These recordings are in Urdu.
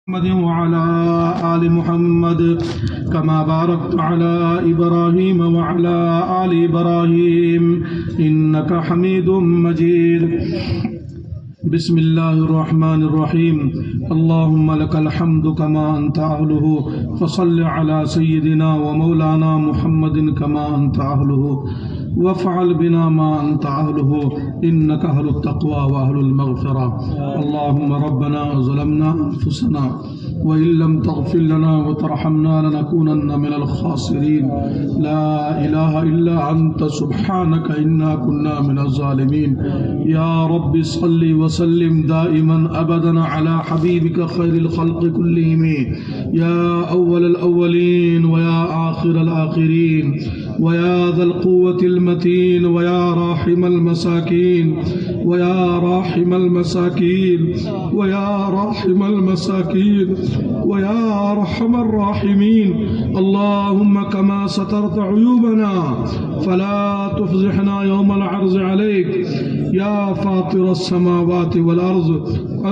محمد وعلى آل محمد كما باركت على إبراهيم وعلى آل إبراهيم إنك حميد مجيد. بسم الله الرحمن الرحيم. اللهم لك الحمد كما أنت أهله فصل على سيدنا ومولانا محمد كما أنت أهله وافعل بنا ما أنت أهله إنك أهل التقوى وأهل المغفرة. اللهم ربنا ظلمنا أنفسنا وإن لم تغفر لنا وترحمنا لنكونن من الخاسرين. لا إله إلا أنت سبحانك إنا كنا من الظالمين. يا رب صل وسلم دائما أبدا على حبيبك خير الخلق كلهم يا أول الأولين ويا آخر الآخرين ويا ذا القوة المتين ويا راحم المساكين ويا راحم المساكين ويا راحم المساكين ويا أرحم الراحمين. اللهم كما سترت عيوبنا فلا تفضحنا يوم العرض عليك. يا فاطر السماوات والأرض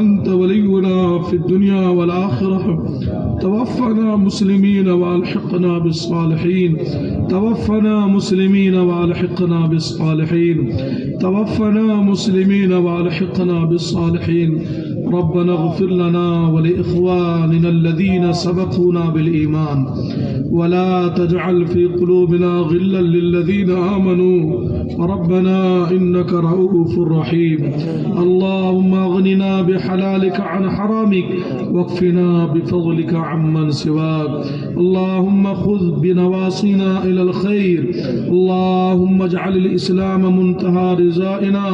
أنت ولينا في الدنيا والآخرة. توفنا مسلمين والحقنا بالصالحين. توفنا مسلمين والحقنا بالصالحين. توفنا مسلمين والحقنا بالصالحين. ربنا اغفر لنا ولإخواننا الذين سبقونا بالإيمان ولا تجعل في قلوبنا غلا للذين آمنوا ربنا إنك رؤوف رحيم. اللهم اغننا بحلالك عن حرامك واكفنا بفضلك عمن سواك. اللهم خذ بنواصينا إلى الخير. اللهم اجعل الإسلام منتهى رضائنا.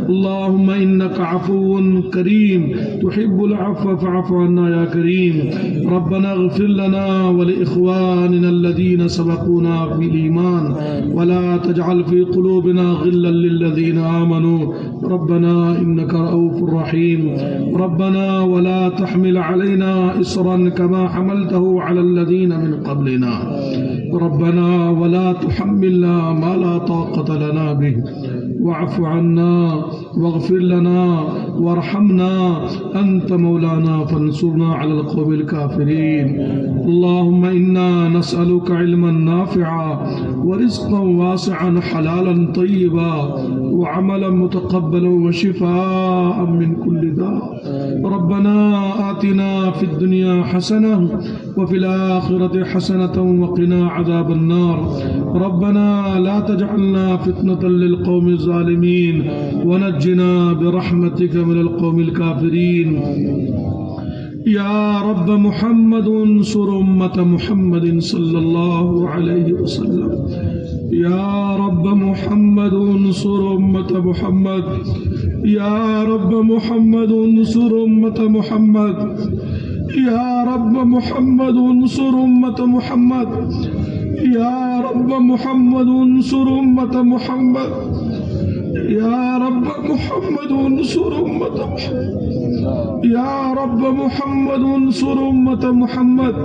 اللهم إنك عفو كريم تحب العفو فاعف عنا يا كريم. ربنا اغفر لنا ولإخواننا الذين سبقونا بالإيمان ولا تجعل في قلوبنا غلا للذين آمنوا ربنا إنك رؤوف رحيم. ربنا ولا تحمل علينا إصرا كما حملته على الذين من قبلنا. ربنا ولا تحملنا ما لا طاقة لنا به. واعف عنا واغفر لنا وارحمنا أنت مولانا فانصرنا على القوم الكافرين. اللهم إنا نسألك علما نافعا ورزقا واسعا حلالا طيبا وعملا متقبلا وشفاء من كل داء. ربنا آتنا في الدنيا حسنة وفي الآخرة حسنة وقنا عذاب النار. ربنا لا تجعلنا فتنة للقوم الظالمين ونجنا برحمتك من القوم الكافرين. يا رب محمد انصر أمة محمد صلى الله عليه وسلم. يا رب محمد انصر أمة محمد. يا رب محمد انصر أمة محمد. يا رب محمد انصر أمة محمد. يا رب محمد انصر أمة محمد. يا رب محمد انصر أمة محمد. يا رب محمد انصر أمة محمد.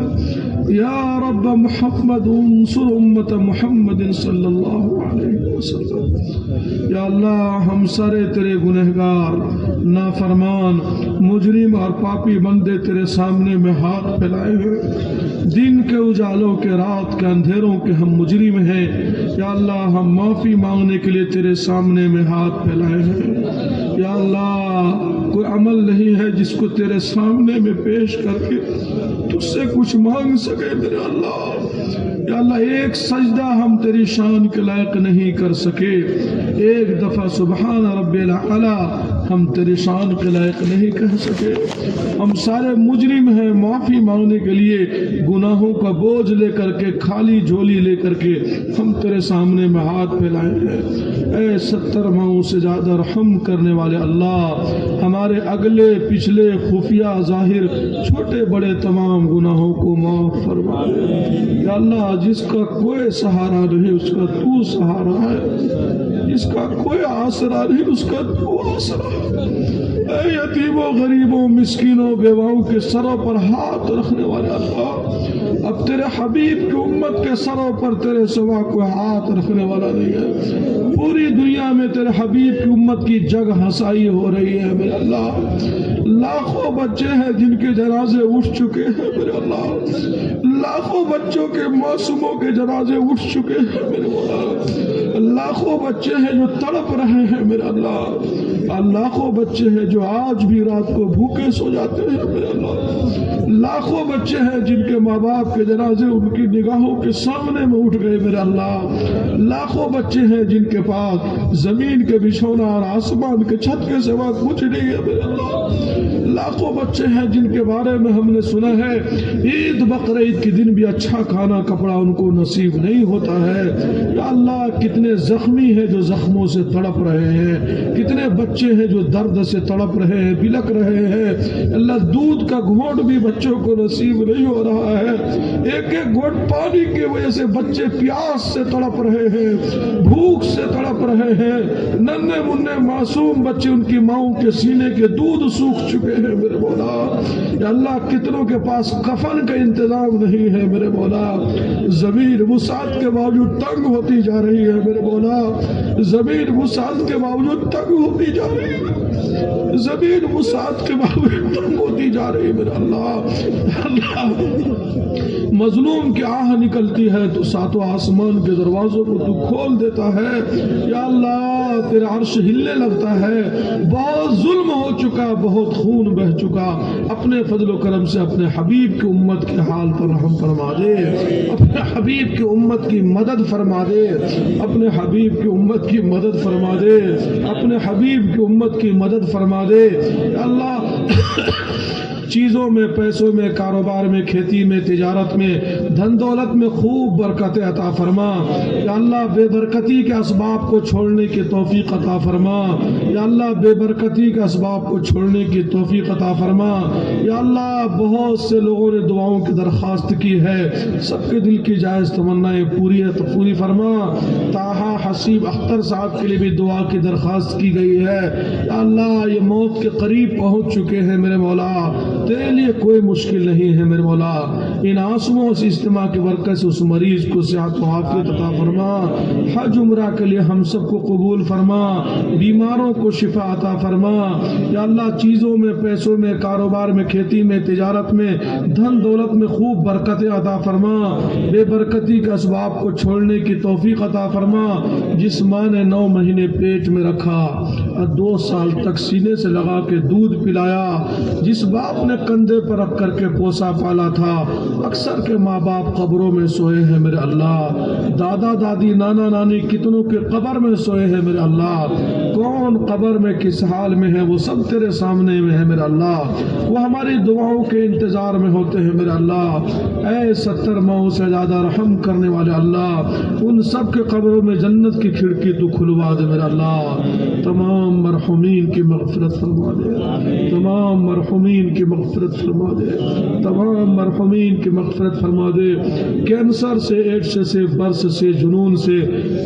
يا رب محمد انصر أمة محمد صلی اللہ علیہ وسلم. یا اللہ ہم سارے تیرے گنہگار نافرمان مجرم اور پاپی بندے تیرے سامنے میں ہاتھ پھیلائے ہیں. دن کے اجالوں کے رات کے اندھیروں کے ہم مجرم ہیں. یا اللہ ہم معافی مانگنے کے لیے تیرے سامنے میں ہاتھ پھیلائے ہیں. یا اللہ کوئی عمل نہیں ہے جس کو تیرے سامنے میں پیش کر کے تجھ سے کچھ مانگ سکے میرے اللہ. یا اللہ ایک سجدہ ہم تیری شان کے لائق نہیں کر سکے. ایک دفعہ سبحان رب العلا ہم تیری شان کے لائق نہیں کہہ سکے. ہم سارے مجرم ہیں. معافی مانگنے کے لیے گناہوں کا بوجھ لے کر کے خالی جھولی لے کر کے ہم تیرے سامنے میں ہاتھ پھیلائے ہیں. اے 70 ماہوں سے زیادہ رحم کرنے والے اللہ ہمارے اگلے پچھلے خفیہ ظاہر چھوٹے بڑے تمام گناہوں کو معاف فرما. یا اللہ جس کا کوئی سہارا نہیں اس کا تو سہارا ہے. جس کا کوئی آسرا نہیں اس کا تو آسرا ہے. اے یتیموں غریبوں مسکینوں بیواؤں کے سروں پر ہاتھ رکھنے والے اللہ اب تیرے حبیب کی امت کے سروں پر تیرے سوا کوئی ہاتھ رکھنے والا نہیں ہے. پوری دنیا میں تیرے حبیب کی امت کی جگ ہنسائی ہو رہی ہے میرے اللہ. لاکھوں بچے ہیں جن کے جنازے اٹھ چکے ہیں میرے اللہ، لاکھوں بچوں کے معصوموں کے جنازے اٹھ چکے ہیں میرے مولا، لاکھوں بچے ہیں جو تڑپ رہے ہیں میرے اللہ، لاکھوں بچے ہیں جو آج بھی رات کو بھوکے سو جاتے ہیں میرے اللہ، لاکھوں بچے ہیں جن کے ماں باپ کے جنازے ان کی نگاہوں کے سامنے میں اٹھ گئے میرے اللہ، لاکھوں بچے ہیں جن کے پاس زمین کے بچھونا اور آسمان کے چھت کے سوا کچھ نہیں ہے میرے اللہ، لاکھوں بچے ہیں جن کے بارے میں ہم نے سنا ہے عید بقرعید کے دن بھی اچھا کھانا کپڑا ان کو نصیب نہیں ہوتا ہے۔ یا اللہ کتنے زخمی ہیں جو زخموں سے تڑپ رہے ہیں، کتنے بچے ہیں جو درد سے تڑپ رہے ہیں، بلک رہے ہیں، اللہ دودھ کا گھونٹ بھی بچوں کو نصیب نہیں ہو رہا ہے، ایک ایک گھونٹ پانی کی وجہ سے بچے پیاس سے تڑپ رہے ہیں، بھوک سے تڑپ رہے ہیں، ننھے منھے معصوم بچے ان کی ماؤں کے سینے کے دودھ سوکھ چکے ہیں میرے مولا۔ یا اللہ کتنوں کے پاس کفن کا انتظام نہیں ہے میرے مولا، زمین وسعت کے باوجود تنگ ہوتی جا رہی ہے میرے مولا، زمین وسعت کے باوجود تنگ ہوتی جا رہی ہے، زمین وسعت کے باوجود تنگ ہوتی جا رہی ہے میرے اللہ۔ اللہ مظلوم کی آہ نکلتی ہے تو ساتوں آسمان کے دروازوں کو تو کھول دیتا ہے، یا اللہ تیرا عرش ہلنے لگتا ہے، بہت ظلم ہو چکا، بہت خون بہ چکا، اپنے فضل و کرم سے اپنے حبیب کی امت کے حال پر رحم فرما دے، اپنے حبیب کی امت کی مدد فرما دے، اپنے حبیب کی امت کی مدد فرما دے، اپنے حبیب کی امت کی مدد فرما دے۔ یا اللہ چیزوں میں، پیسوں میں، کاروبار میں، کھیتی میں، تجارت میں، دھن دولت میں خوب برکت عطا فرما، یا اللہ بے برکتی کے اسباب کو چھوڑنے کی توفیق عطا فرما، یا اللہ بے برکتی کے اسباب کو چھوڑنے کی توفیق عطا فرما، یا اللہ بہت سے لوگوں نے دعاؤں کی درخواست کی ہے، سب کے دل کی جائز تمنائیں پوری فرما۔ طاہا حسیب اختر صاحب کے لیے بھی دعا کی درخواست کی گئی ہے، یا اللہ یہ موت کے قریب پہنچ چکے ہیں میرے مولا، تیرے لیے کوئی مشکل نہیں ہے میرے مولا، ان آنسوؤں سے اجتماع کی برکت سے اس مریض کو صحت و عافیت عطا فرما، حج عمرہ کے لیے ہم سب کو قبول فرما، بیماروں کو شفا عطا فرما، یا اللہ چیزوں میں، پیسوں میں، کاروبار میں، کھیتی میں، تجارت میں، دھن دولت میں خوب برکتیں عطا فرما، بے برکتی کے اسباب کو چھوڑنے کی توفیق عطا فرما۔ جس ماں نے 9 مہینے پیٹ میں رکھا اور 2 سال تک سینے سے لگا کے دودھ پلایا، جس باپ نے کندھے پر رکھ کر کے پوسا پالا تھا، اکثر کے ماں باپ قبروں میں سوئے ہیں میرے اللہ، دادا دادی نانا نانی کتنوں کے قبر میں سوئے ہیں میرے اللہ، کون قبر میں کس حال میں ہے وہ سب تیرے سامنے میں ہے میرے اللہ، وہ ہماری دعاؤں کے انتظار میں ہوتے ہیں میرے اللہ۔ اے 70 ماؤں سے زیادہ رحم کرنے والے اللہ، ان سب کے قبروں میں جنت کی کھڑکی تو کھلوا دے میرے اللہ، تمام مرحومین کی مغفرت فرما دے، تمام مرحومین کی مغفرت فرما دے، تمام مرحومین کی مغفرت فرما دے۔ کینسر سے، ایڈس سے، برس سے، جنون سے،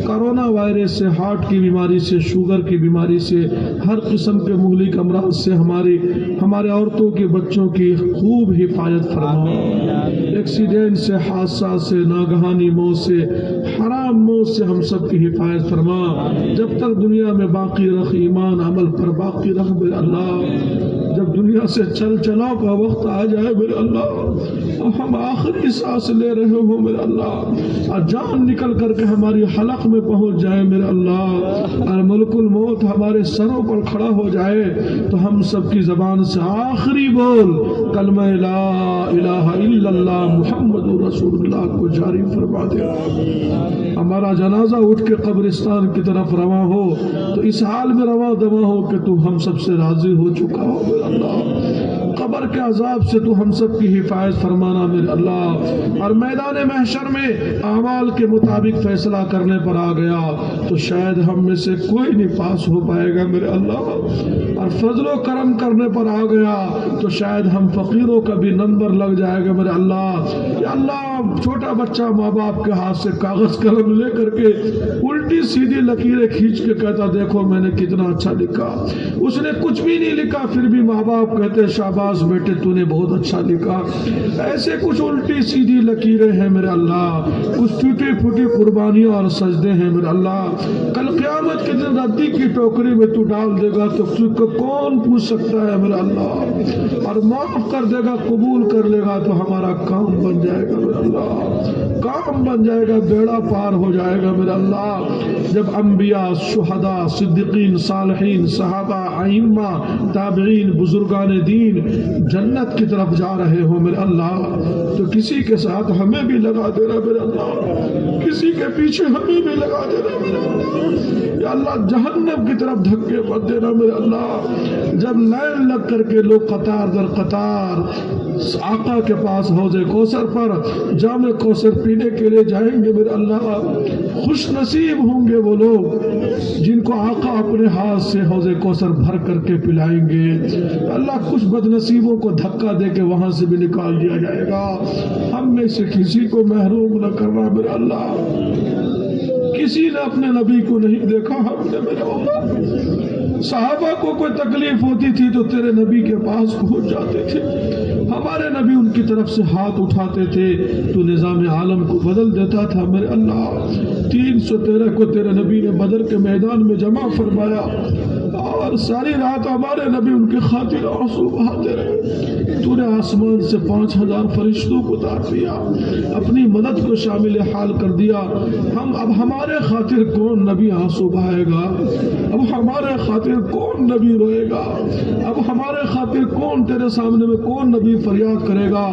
کرونا وائرس سے، ہارٹ کی بیماری سے، شوگر کی بیماری سے، ہر قسم کے مہلک امراض سے ہمارے عورتوں کے بچوں کی خوب حفاظت فرما، ایکسیڈنٹ سے، حادثات سے، ناگہانی موت سے، حرام موت سے ہم سب کی حفاظت فرما، جب تک دنیا میں باقی رکھ ایمان عمل پر باقی رکھ میرے اللہ، جب دنیا سے چلا کا وقت آ جائے میرے اللہ، اور ہم آخری سانس لے رہے ہوں میرے اللہ، اور جان نکل کر کے ہماری حلق میں پہنچ جائے میرے اللہ، اور ملک الموت ہمارے سروں پر کھڑا ہو جائے تو ہم سب کی زبان سے آخری بول کلمہ لا الہ الا اللہ محمد رسول اللہ کو جاری فرما دے۔ ہمارا جنازہ اٹھ کے قبرستان کی طرف رواں ہو تو اس حال میں رواں دواں ہو کہ تو ہم سب سے راضی ہو چکا ہو میرے اللہ، قبر کے عذاب سے تو ہم سب کی حفاظت فرمانا میرے اللہ، اور میدان محشر میں اعمال کے مطابق فیصلہ کرنے پر آ گیا تو شاید ہم میں سے کوئی نہیں پاس ہو پائے گا میرے اللہ، اور فضل و کرم کرنے پر آ گیا تو شاید ہم فقیروں کا بھی نمبر لگ جائے گا میرے اللہ۔ یا اللہ چھوٹا بچہ ماں باپ کے ہاتھ سے کاغذ قلم لے کر کے الٹی سیدھی لکیریں کھینچ کے کہتا دیکھو میں نے کتنا اچھا لکھا، اس نے کچھ بھی نہیں لکھا پھر بھی ماں باپ کہتے شاباش عباس بیٹے تو نے بہت اچھا لکھا. ایسے کچھ الٹی سیدھی لکیریں ہیں میرے اللہ, کچھ ٹوٹی پھوٹی قربانیاں اور سجدے ہیں میرے اللہ. کل قیامت کے دن ردی کی ٹوکری میں تو ڈال دے گا تو تجھ کو کون پوچھ سکتا ہے میرے اللہ, اور معاف کر دے گا, قبول کر لے گا تو ہمارا کام بن جائے گا میرے اللہ, کام بن جائے گا, بیڑا پار ہو جائے گا میرے اللہ. جب انبیاء, شہداء, صدیقین, صالحین, صحابہ, ائمہ, تابعین, بزرگان دین جنت کی طرف جا رہے ہو میرے اللہ, تو کسی کے ساتھ ہمیں بھی لگا دینا میرے اللہ, کسی کے پیچھے ہمیں بھی لگا دینا میرے اللہ. یا اللہ جہنم کی طرف دھکے مت دینا میرے اللہ. جب لائن لگ کر کے لوگ قطار در قطار آقا کے پاس حوض کوثر پر جام کوثر پینے کے لیے جائیں گے میرے اللہ, خوش نصیب ہوں گے وہ لوگ جن کو آقا اپنے ہاتھ سے حوض کوثر بھر کر کے پلائیں گے. اللہ کچھ بد نصیبوں کو دھکا دے کے وہاں سے بھی نکال دیا جائے گا. ہم میں سے کسی کو محروم نہ کرنا میرے اللہ. کسی نے اپنے نبی کو نہیں دیکھا, ہم نے میرے اللہ. صحابہ کو کوئی تکلیف ہوتی تھی تو تیرے نبی کے پاس پہنچ جاتے تھے, ہمارے نبی ان کی طرف سے ہاتھ اٹھاتے تھے تو نظام عالم کو بدل دیتا تھا میرے اللہ. 313 کو تیرے نبی نے بدر کے میدان میں جمع فرمایا اور ساری رات ہمارے نبی ان کی خاطر آنسو بہاتے رہے. تو نے آسمان سے 5000 فرشتوں کو اتار دیا, اپنی مدد کو شامل حال کر دیا. اب ہمارے خاطر کون نبی آنسو بہائے گا, اب ہمارے خاطر کون نبی روئے گا, اب ہمارے خاطر کون تیرے سامنے میں کون نبی فریاد کرے گا.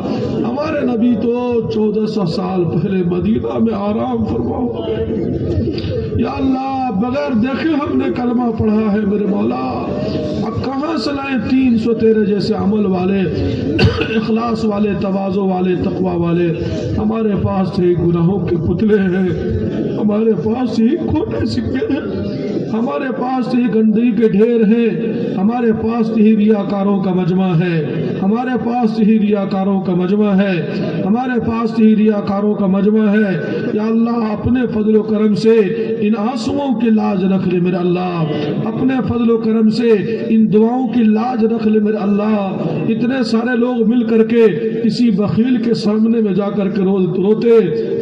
ہمارے نبی تو 1400 سال پہلے مدینہ میں آرام فرما ہو گئے. یا اللہ بغیر دیکھے ہم نے کلمہ پڑھا ہے میرے مولا, اب کہاں سے لائیں 313 جیسے عمل والے, اخلاص والے, تواضع والے, تقوی والے. ہمارے پاس ہی گناہوں کے پتلے ہیں, ہمارے پاس ہی کھوٹے سکے ہیں, ہمارے پاس ہی گندگی کے ڈھیر ہیں, ہمارے پاس ہی ریاکاروں کا مجمع ہے, ہمارے پاس ہی ریاکاروں کا مجمع ہے, ہمارے پاس ہی ریاکاروں کا مجمع ہے. یا اللہ اپنے فضل و کرم سے ان آنسوؤں کی لاج رکھ لے میرے اللہ, اپنے فضل و کرم سے ان دعاؤں کی لاج رکھ لے میرے اللہ. اتنے سارے لوگ مل کر کے کسی بخیل کے سامنے میں جا کر کے روتے,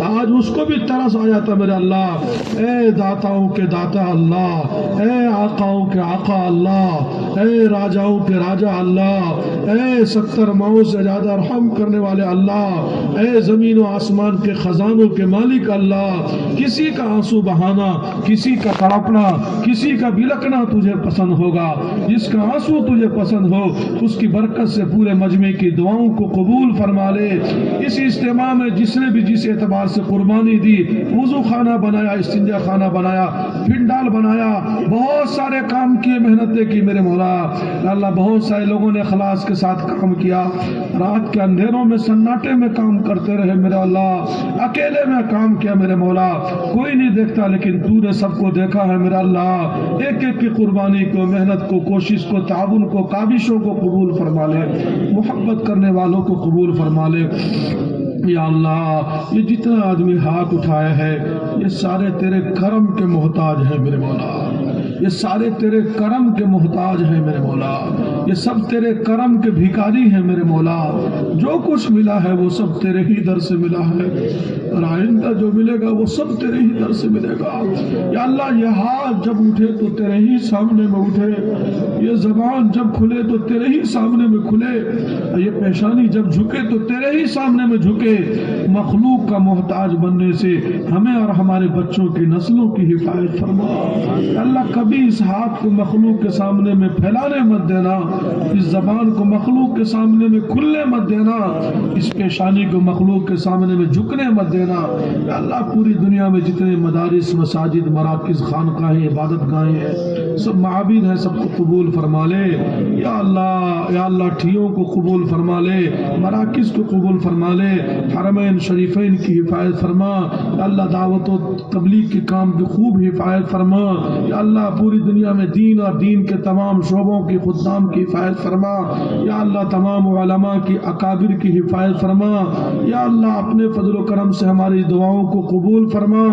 آج اس کو بھی ترس آ جاتا میرے اللہ. اے داتاؤں کے داتا اللہ, اے آقاؤں کے آقا اللہ, اے راجاؤں کے راجا اللہ, اے 70 ماؤں سے زیادہ رحم کرنے والے اللہ, اے زمین و آسمان کے خزانوں کے مالک اللہ. کسی کا آنسو بہانا, کسی کا تڑپنا, کسی کا بلکنا تجھے پسند ہوگا. جس کا آنسو تجھے پسند ہو اس کی برکت سے پورے مجمع کی دعاؤں کو قبول فرما لے. اس اجتماع میں جس نے بھی جس اعتبار سے قربانی دی, وضو خانہ بنایا, استنجا خانہ بنایا, پنڈال بنایا, بہت سارے کام کیے, محنتیں کی میرے مولا. اللہ بہت سارے لوگوں نے اخلاص کے ساتھ کام کیا, رات کے اندھیروں میں سناٹے میں کام کرتے رہے میرے اللہ, اکیلے میں کام کیا میرے مولا. کوئی نہیں دیکھتا لیکن تو نے سب کو دیکھا ہے میرا اللہ. ایک ایک کی قربانی کو, محنت کو, کوشش کو, تعاون کو, کاوشوں کو قبول فرما لے, محبت کرنے والوں کو قبول فرما لے. یا اللہ یہ جتنا آدمی ہاتھ اٹھایا ہے یہ سارے تیرے کرم کے محتاج ہیں میرے مولا, یہ سارے تیرے کرم کے محتاج ہیں میرے مولا, یہ سب تیرے کرم کے بھکاری ہیں میرے مولا. جو کچھ ملا ہے وہ سب تیرے ہی در سے ملا ہے, اور آئندہ جو ملے گا وہ سب تیرے ہی در سے ملے گا. یا اللہ یہ ہاتھ جب اٹھے تو تیرے ہی سامنے میں اٹھے, یہ زبان جب کھلے تو تیرے ہی سامنے میں کھلے, یہ پیشانی جب جھکے تو تیرے ہی سامنے میں جھکے. مخلوق کا محتاج بننے سے ہمیں اور ہمارے بچوں کی نسلوں کی حفاظت فرما. اللہ کبھی اس ہاتھ کو مخلوق کے سامنے میں پھیلانے مت دینا, اس زبان کو مخلوق کے سامنے میں کھلنے مت دینا, اس پیشانی کو مخلوق کے سامنے میں جھکنے مت دینا. یا اللہ پوری دنیا میں جتنے مدارس, مساجد, مراکز, خانقاہیں, عبادت گاہیں ہیں, سب معابد ہیں, سب کو قبول فرما لے. یا اللہ ٹھیوں کو قبول فرما لے, مراکز کو قبول فرما لے, حرمین شریفین کی حفاظت فرما. یا اللہ دعوت و تبلیغ کے کام کی خوب حفاظت فرما. یا اللہ پوری دنیا میں دین اور دین کے تمام شعبوں کی خدام کی حفاظت فرما یا اللہ، تمام علماء کی اکابر کی حفاظت فرما یا اللہ، اپنے فضل و کرم سے ہماری دعاؤں کو قبول فرما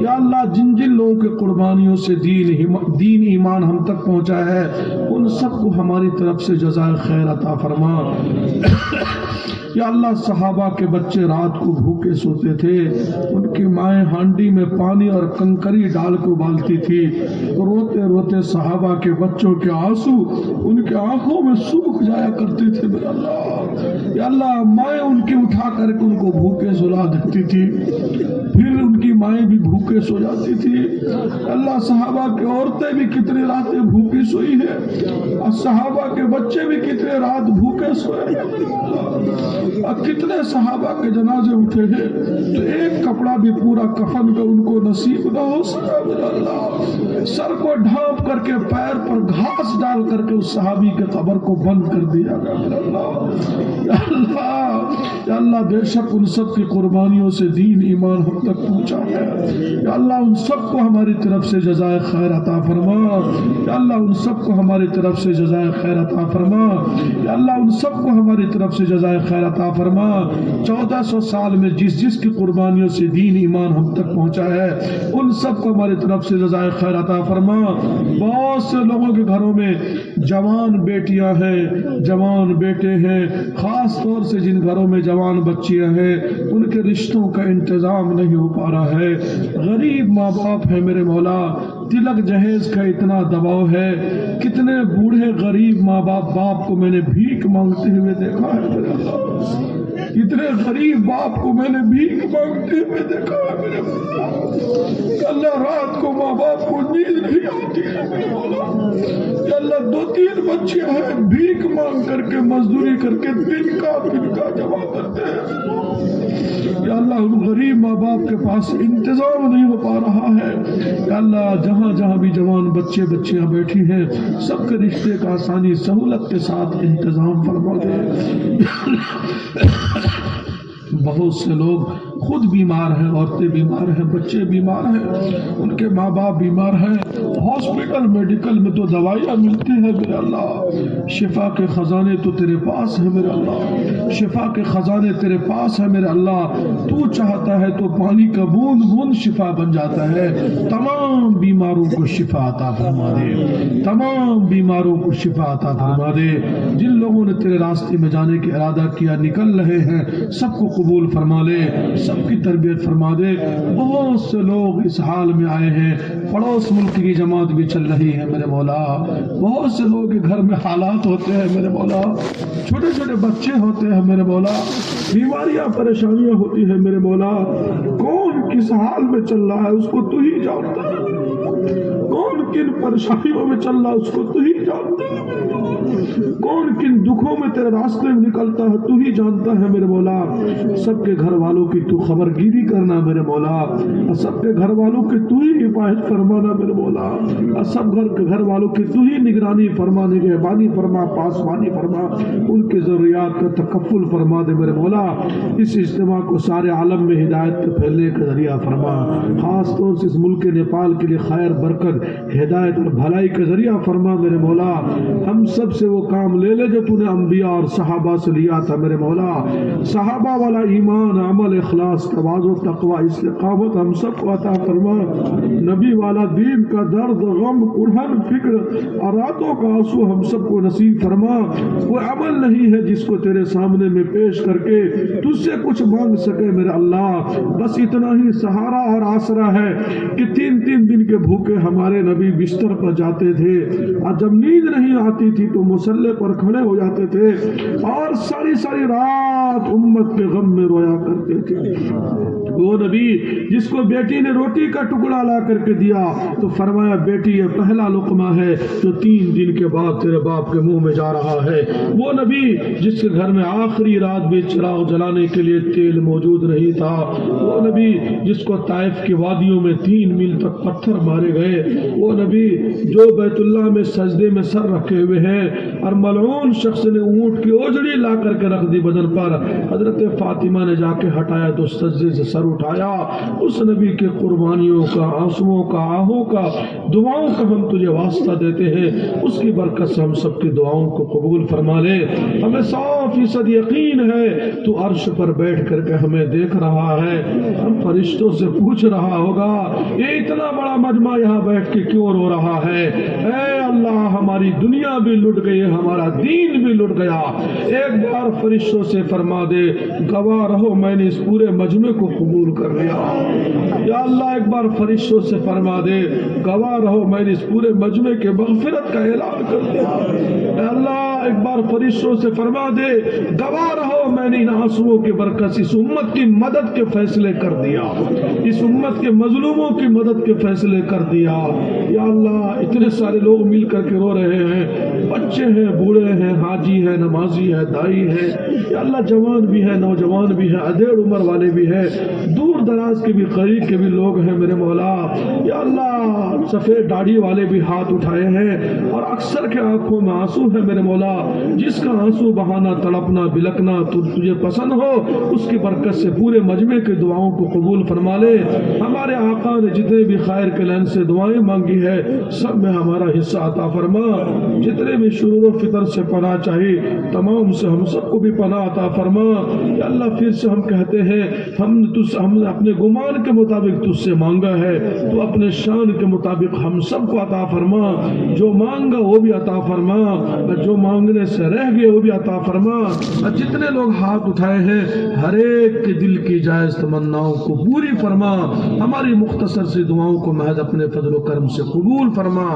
یا اللہ، جن جن لوگوں کے قربانیوں سے دین ایمان ہم تک پہنچا ہے ان سب کو ہماری طرف سے جزائے خیر عطا فرما یا اللہ، صحابہ کے بچے رات کو بھوکے سوتے تھے، ان کی مائیں ہانڈی میں پانی اور کنکری ڈال کے ابالتی تھی، روتے روتے صحابہ کے بچوں کے آنسو ان کے آنکھوں میں سوکھ جایا کرتے تھے میرا اللہ یا اللہ، مائیں ان کی اٹھا کر کے ان کو بھوکے سلا دیتی تھی، پھر ان کی مائیں بھی بھوکے سو جاتی تھی اللہ، صحابہ کی عورتیں بھی کتنی راتیں بھوکی سوئی ہے اور صحابہ کے بچے بھی کتنے رات بھوکے سوئے ہیں اور کتنے صحابہ کے جنازے اٹھے ہیں تو ایک کپڑا بھی پورا کفن کا ان کو نصیب نہ ہو سکا میرا اللہ، سر کو ڈھانپ کر کے پیر پر گھاس ڈال کر کے اس صحابی کے قبر کو بند کر دیا گیا میرا اللہ یا اللہ، بے شک ان سب کی قربانیوں سے دین ایمان ہم تک پہنچا ہے یا اللہ، ان سب کو ہماری طرف سے جزائے خیر عطا فرما یا اللہ، ان سب کو ہماری طرف سے جزائے خیر عطا فرما یا اللہ، ان سب کو ہماری طرف سے جزائے خیر عطا فرما 1400 سال میں جس جس کی قربانیوں سے دین ایمان ہم تک پہنچا ہے ان سب کو ہماری طرف سے جزائے خیر عطا فرما۔ بہت سے لوگوں کے گھروں میں جوان بیٹیاں ہیں، جوان بیٹے ہیں، خاص طور سے جن گھروں میں جوان بچیاں ہیں ان کے رشتوں کا انتظام نہیں ہو پا رہا ہے، غریب ماں باپ ہے میرے مولا، تلک جہیز کا اتنا دباؤ ہے، کتنے بوڑھے غریب ماں باپ کو میں نے بھیک مانگتے ہوئے دیکھا ہے میرے اللہ، اتنے غریب باپ کو میں نے بھیک مانگتے ہوئے دیکھا ہے میرے مولا، اللہ رات کو ماں باپ کو نیند نہیں آتی ہے میرے مولا، اللہ 2-3 بچے ہیں بھیک مانگ کر کے مزدوری کر کے دن کا جمع کرتے ہیں یا اللہ، ان غریب ماں باپ کے پاس انتظام نہیں ہو پا رہا ہے یا اللہ، جہاں جہاں بھی جوان بچے بچیاں بیٹھی ہیں سب کے رشتے کا آسانی سہولت کے ساتھ انتظام فرما دے۔ بہت سے لوگ خود بیمار ہیں، عورتیں بیمار ہیں، بچے بیمار ہیں، ان کے ماں باپ بیمار ہیں، ہاسپٹل میڈیکل میں تو دوائیاں ملتی ہیں میرے اللہ، شفا کے خزانے تو تیرے پاس ہیں میرے اللہ، شفا کے خزانے تیرے پاس ہیں میرے اللہ، تو چاہتا ہے تو پانی کا بوند بوند شفا بن جاتا ہے، تمام بیماروں کو شفا عطا فرما دے، تمام بیماروں کو شفا عطا فرما دے، جن لوگوں نے تیرے راستے میں جانے کی ارادہ کیا نکل رہے ہیں سب کو قبول فرما لے، سب کی تربیت فرما دے۔ بہت سے لوگ اس حال میں آئے ہیں، پڑوس ملک کی جماعت بھی چل رہی ہے میرے مولا، بہت سے لوگ کے گھر میں حالات ہوتے ہیں میرے مولا، چھوٹے چھوٹے بچے ہوتے ہیں میرے مولا، بیماریاں پریشانیاں ہوتی ہیں میرے مولا، کون کس حال میں چل رہا ہے اس کو تو ہی جانتا ہے، کون کن پریشانیوں میں چل رہا ہے اس کو تو ہی جانتا ہے، کون کن دکھوں میں تیرے راستے میں نکلتا ہے تو ہی جانتا ہے میرے مولا، سب کے گھر والوں کی تو خبر گیری کرنا میرے مولا، سب کے گھر والوں کی تو ہی حفاظت فرمانا میرے مولا، سب گھر والوں کی تو ہی نگرانی فرما، نگہبانی فرما، پاسبانی فرما، ان کے ضروریات کا تکفل فرما دے میرے مولا، اس اجتماع کو سارے عالم میں ہدایت کے پھیلنے کا ذریعہ فرما، خاص طور سے اس ملک نیپال کے لیے خیر برکت ہدایت اور بھلائی کا ذریعہ فرما میرے مولا، ہم سب سے وہ کام لے لے جو تو نے انبیاء اور صحابہ سے لیا تھا میرے مولا، صحابہ والا ایمان، عمل، اخلاص، تواضع، تقوی، استقامت ہم سب کو عطا فرما، نبی والا دین کا درد، غم، الہن، فکر اور راتوں کا آنسو ہم سب کو نصیب فرما، وہ عمل نہیں ہے جس کو تیرے سامنے میں پیش کر کے تجھ سے کچھ مانگ سکے میرے اللہ، بس اتنا ہی سہارا اور آسرا ہے کہ 3 دن کے بھوکے ہمارے نبی بستر پر جاتے تھے اور جب نیند نہیں آتی تھی تو مصلے پر کھڑے ہو جاتے تھے اور ساری رات امت کے غم میں رویا کرتے تھے، وہ نبی جس کو بیٹی نے روٹی کا ٹکڑا لا کر کے دیا تو فرمایا بیٹی یہ پہلا لقمہ ہے جو 3 دن کے بعد تیرے باپ کے منہ میں جا رہا ہے، وہ نبی جس کے گھر میں آخری رات بھی چراغ جلانے کے لیے تیل موجود نہیں تھا، وہ نبی جس کو طائف کی وادیوں میں 3 میل تک پتھر مارے گئے، وہ نبی جو بیت اللہ میں سجدے میں سر رکھے ہوئے ہیں، اور ملعون شخص نے اونٹ کی اوجڑی لا کر کے رکھ دی بدن پر، حضرت فاطمہ نے جا کے ہٹایا تو سجدے سے سر اٹھایا۔ اس نبی کے قربانیوں کا، آنسوؤں کا، آہوں کا، دعاؤں کا ہم تجھے واسطہ دیتے ہیں، اس کی برکت سے ہم سب کی دعاؤں کو قبول فرما لے۔ ہمیں 100% یقین ہے تو عرش پر بیٹھ کر کے ہمیں دیکھ رہا ہے، ہم فرشتوں سے پوچھ رہا ہوگا یہ اتنا بڑا مجمع یہاں بیٹھ کے کیوں رو رہا ہے؟ اے اللہ، ہماری دنیا بھی لٹ گئی، ہمارا دین بھی لٹ گیا۔ ایک بار فرشتوں سے فرما دے گواہ رہو میں نے اس پورے مجمع کو قبول کر لیا۔ یا اللہ ایک بار فرشتوں سے فرما دے گواہ رہو میں نے اس پورے مجمع کے مغفرت کا اعلان کر دیا۔ اے اللہ ایک بار فرشتوں سے فرما دے گواہ رہو میں نے ان آنسوؤں کی برکت سے اس امت کی مدد کے فیصلے کر دیا، اس امت کے مظلوموں کی مدد کے فیصلے کر دیا۔ یا اللہ اتنے سارے لوگ مل کر کے رو رہے ہیں، بچے ہیں، بوڑھے ہیں، حاجی ہیں، نمازی ہے، دائی ہے، یا اللہ جوان بھی ہے، نوجوان بھی ہے، ادھیڑ عمر والے بھی ہیں، دور دراز کے بھی قریب کے بھی لوگ ہیں میرے مولا۔ یا اللہ سفید داڑھی والے بھی ہاتھ اٹھائے ہیں اور اکثر کے آنکھوں میں آنسو ہے میرے مولا۔ جس کا آنسو بہانا، تڑپنا، بلکنا تجھے پسند ہو اس کی برکت سے پورے مجمع کے دعاؤں کو قبول فرما لے۔ ہمارے آقا نے جتنے بھی خیر کے لین سے دعائیں مانگی ہے سب میں ہمارا حصہ عطا فرما۔ جتنے بھی شرور و فطر سے پناہ چاہی تمام سے ہم سب کو بھی پناہ عطا فرما۔ یا اللہ پھر سے ہم کہتے ہیں ہم نے اپنے گمان کے مطابق تجھ سے مانگا ہے، تو اپنے شان کے مطابق ہم سب کو عطا فرما۔ جو مانگا وہ بھی عطا فرما، اور جو مانگنے سے رہ گئے وہ بھی عطا فرما۔ اور جتنے لوگ ہاتھ اٹھائے ہیں ہر ایک کے دل کی جائز تمناؤں کو پوری فرما۔ ہماری مختصر سی دعاؤں کو محض اپنے فضل و کرم سے قبول فرما۔